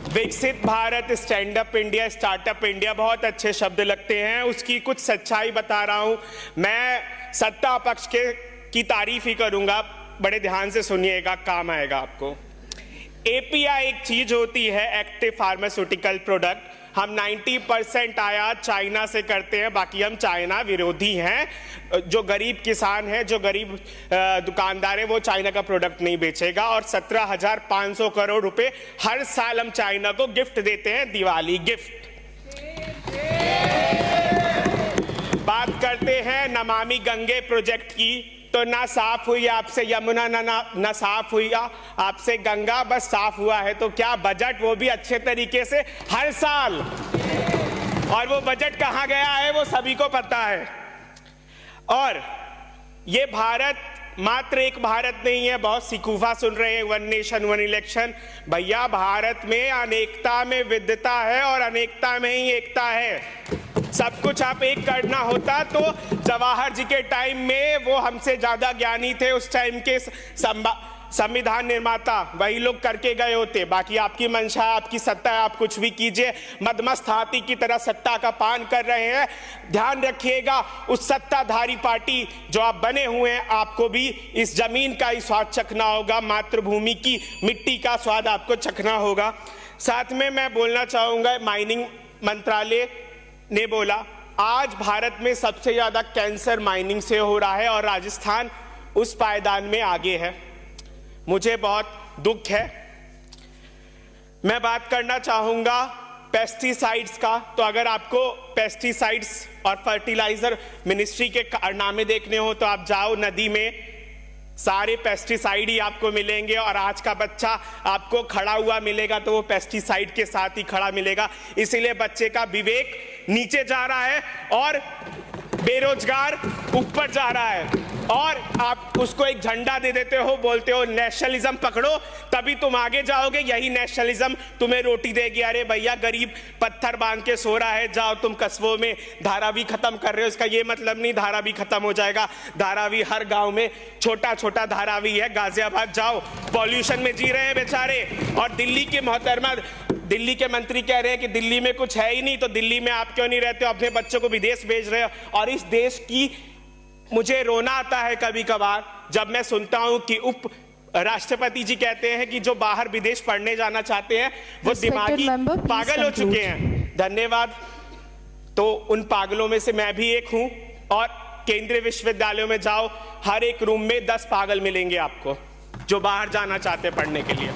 विकसित Bharat, stand up India, startup India बहुत अच्छे शब्द लगते हैं। उसकी कुछ सच्चाई बता रहा हूं। मैं सत्ता पक्ष की तारीफ ही करूंगा, बड़े ध्यान से सुनिएगा, काम आएगा आपको। एपीआई एक चीज होती है, एक्टिव फार्मास्यूटिकल प्रोडक्ट। हम 90% आयात चाइना से करते हैं, बाकी हम चाइना विरोधी हैं। जो गरीब किसान है, जो गरीब दुकानदार है, वो चाइना का प्रोडक्ट नहीं बेचेगा। और 17,500 करोड़ रुपए हर साल हम चाइना को गिफ्ट देते हैं, दिवाली गिफ्ट। बात करते हैं नमामि गंगे प्रोजेक्ट की, तो ना साफ हुई आपसे यमुना, ना साफ हुई आपसे गंगा, बस साफ हुआ है तो क्या बजट, वो भी अच्छे तरीके से हर साल। और वो बजट कहां गया है वो सभी को पता है। और ये भारत मात्र एक भारत नहीं है। बहुत सिकूफा सुन रहे हैं, वन नेशन वन इलेक्शन। भैया, भारत में अनेकता में विविधता है और अनेकता में ही एकता है। सब कुछ आप एक करना होता तो जवाहर जी के टाइम में वो हमसे ज्यादा ज्ञानी थे, उस टाइम के संविधान निर्माता, वही लोग करके गए होते। बाकी आपकी मंशा, आपकी सत्ता है, आप कुछ भी कीजिए। मदमस्त हाथी की तरह सत्ता का पान कर रहे हैं। ध्यान रखिएगा, उस सत्ताधारी पार्टी जो आप बने हुए हैं, आपको भी इस जमीन का ही स्वाद चखना होगा, मातृभूमि की मिट्टी का स्वाद आपको चखना होगा। साथ में मैं बोलना चाहूंगा, माइनिंग मंत्रालय ने बोला आज भारत में सबसे ज्यादा कैंसर माइनिंग से हो रहा है और राजस्थान उस पायदान में आगे है। मुझे बहुत दुख है। मैं बात करना चाहूंगा पेस्टिसाइड्स का। तो अगर आपको पेस्टिसाइड्स और फर्टिलाइजर मिनिस्ट्री के कारनामे देखने हो तो आप जाओ नदी में, सारे पेस्टिसाइड ही आपको मिलेंगे। और आज का बच्चा आपको खड़ा हुआ मिलेगा तो वो पेस्टिसाइड के साथ ही खड़ा मिलेगा। इसीलिए बच्चे का विवेक नीचे जा रहा है और बेरोजगार ऊपर जा रहा है। और आप उसको एक झंडा दे देते हो, बोलते हो नेशनलिज्म पकड़ो, तभी तुम आगे जाओगे। यही नेशनलिज्म तुम्हें रोटी देगी। अरे भैया, गरीब पत्थर बांध के सो रहा है, जाओ तुम कस्बों में धारावी खत्म कर रहे हो। इसका ये मतलब नहीं धारावी खत्म हो जाएगा। धारावी हर गांव में छोटा छोटा धारावी है। गाजियाबाद जाओ, पॉल्यूशन में जी रहे हैं बेचारे। और दिल्ली के मोहतरमा, दिल्ली के मंत्री कह रहे हैं कि दिल्ली में कुछ है ही नहीं, तो दिल्ली में आप क्यों नहीं रहते हो? अपने बच्चों को विदेश भेज रहे हो। और इस देश की मुझे रोना आता है कभी कभार जब मैं सुनता हूं कि उप राष्ट्रपति जी कहते हैं कि जो बाहर विदेश पढ़ने जाना चाहते हैं वो दिमागी पागल हो चुके हैं। धन्यवाद। तो उन पागलों में से मैं भी एक हूं। और केंद्रीय विश्वविद्यालयों में जाओ, हर एक रूम में 10 पागल मिलेंगे आपको जो बाहर जाना चाहते हैं पढ़ने के लिए।